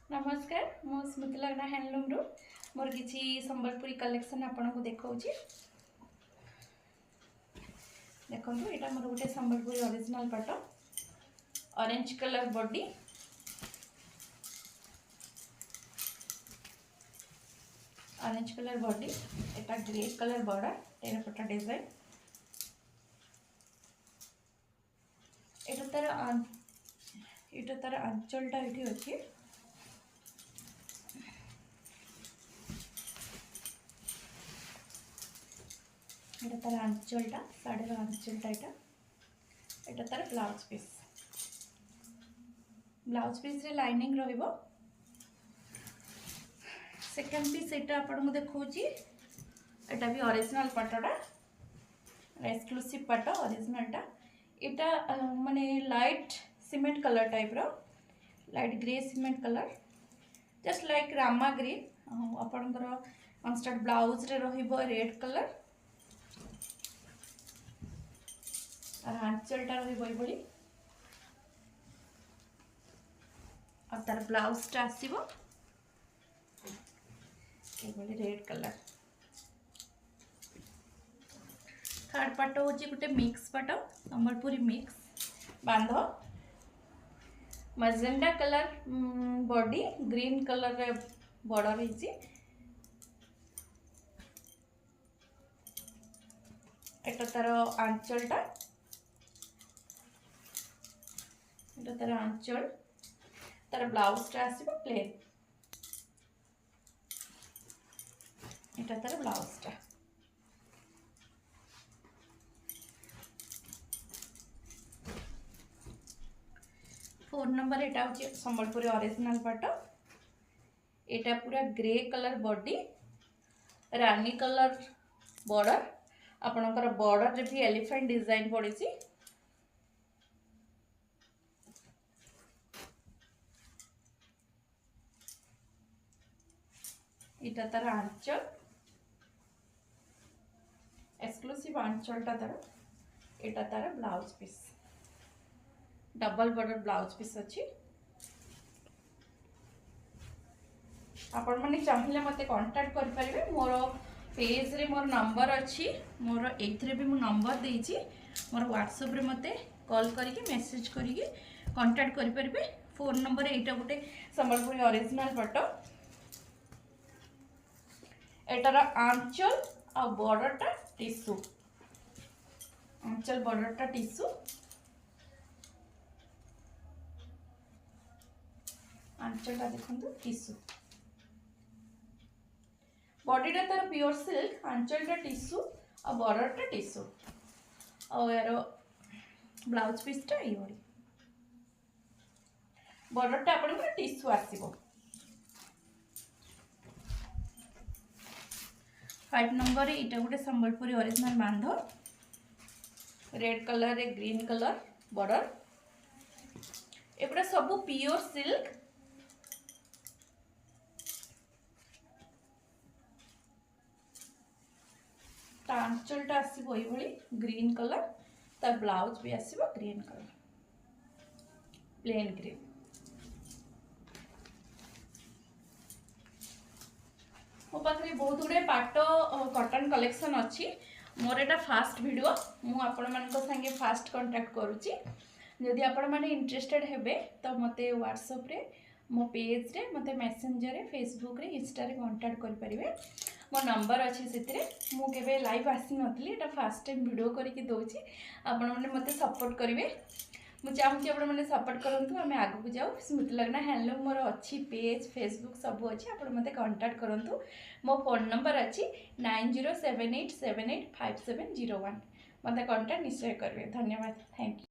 नमस्कार मो स्मृति लगना हैंडलूम रु मोर किसी संबलपुरी कलेक्शन आपन को देखा देखो यहाँ मोर गोटे संबलपुरी ओरिजिनल पाट orange colour body orange colour body एटा grey colour border terracotta design एटा तार आंचलटा ये अच्छी এটা তার আঁচলটা শাড়ির আঁচলটা এটা তার ব্লাউজ পিস রে লাইনিং রহিব সেকেন্ড পিস এটা আপনাকে দেখুছি এটা भी ओरिजिनल पाटटा एक्सक्लूसिव पाट ओरिजिनलटा এটা माने लाइट सीमेंट कलर टाइप रो light grey cement colour just like Rama green आपनकर कॉन्स्टेंट ब्लाउज रे रहिबो रेड कलर और आंचलटा रही और तार ब्लाउजटा आसो रेड कलर थर्ड पार्ट हूँ गोटे मिक्स पाट संबलपुरी मिक्स बांध magenta colour body green colour border एटा तार आंचलटा तार आंचल तार ब्लाउजटा आसो प्लेन एटा तार ब्लाउजटा फोर नंबर एटा हूँ संबलपुरी ओरिजिनल पाट एटा पूरा ग्रे कलर बॉडी रानी कलर बॉर्डर आपणकर बॉर्डर रे भी एलिफेंट डिजाइन पड़ी इटा तार आंचल एक्सक्लूसिव आंचलटा तार एटा तार blouse piece double border blouse piece अच्छी आपण माने चाहिए मते कांटेक्ट कर परिबे मोर पेज रे मोर नंबर अच्छी मोर एथरे भी मु नंबर देछि मोर व्हाट्सएप रे मते कॉल करके मेसेज करके कांटेक्ट कर परिबे फोन नंबर एटा गोटे संबलपुरी ओरिजिनल फोटो एटार आंचल आ बॉर्डरटा टिश्यू आंचल बॉर्डरटा टिश्यू आंचलटा देखंतु टिश्यू बॉडीटा तार प्योर सिल्क आंचलटा टिश्यू आ बॉर्डरटा टिश्यू आ यार ब्लाउज पीसटा ये बॉर्डरटा आपन टिश्यू आसीबो 5 नंबर इटा गोटे संबलपुरी ओरिजिनल बांध रेड कलर रे ग्रीन कलर बॉर्डर एगुड़ा सब प्योर सिल्क आंचलटा आसो ये ग्रीन कलर तार ब्लाउज भी आसो ग्रीन कलर प्लेन ग्रीन मो पाखे बहुत गुड़े पाट कॉटन कलेक्शन अच्छी मोर एटा फास्ट वीडियो मु आपण मान संगे फास्ट कांटेक्ट करुच्ची जदि आपण माने इंटरेस्टेड हेबे तो मते व्हाट्सएप रे मो पेज रे मते मैसेंजर रे फेसबुक रे इंस्टा रे कांटेक्ट कर परिबे मो नंबर अच्छी से मु केबे लाइव आसी नथली एटा फर्स्ट टाइम वीडियो करके दोची आपण माने मते सपोर्ट करिवे मु चाहूँ आपण मैंने सपोर्ट करूँ आम आग को जाऊ स्मृति लगना हैंडलूम मोर अच्छी पेज फेसबुक सब अच्छी आप कांटेक्ट करूँ मो फोन नंबर अच्छी 9078785701 मत कांटेक्ट निश्चय करेंगे धन्यवाद थैंक यू।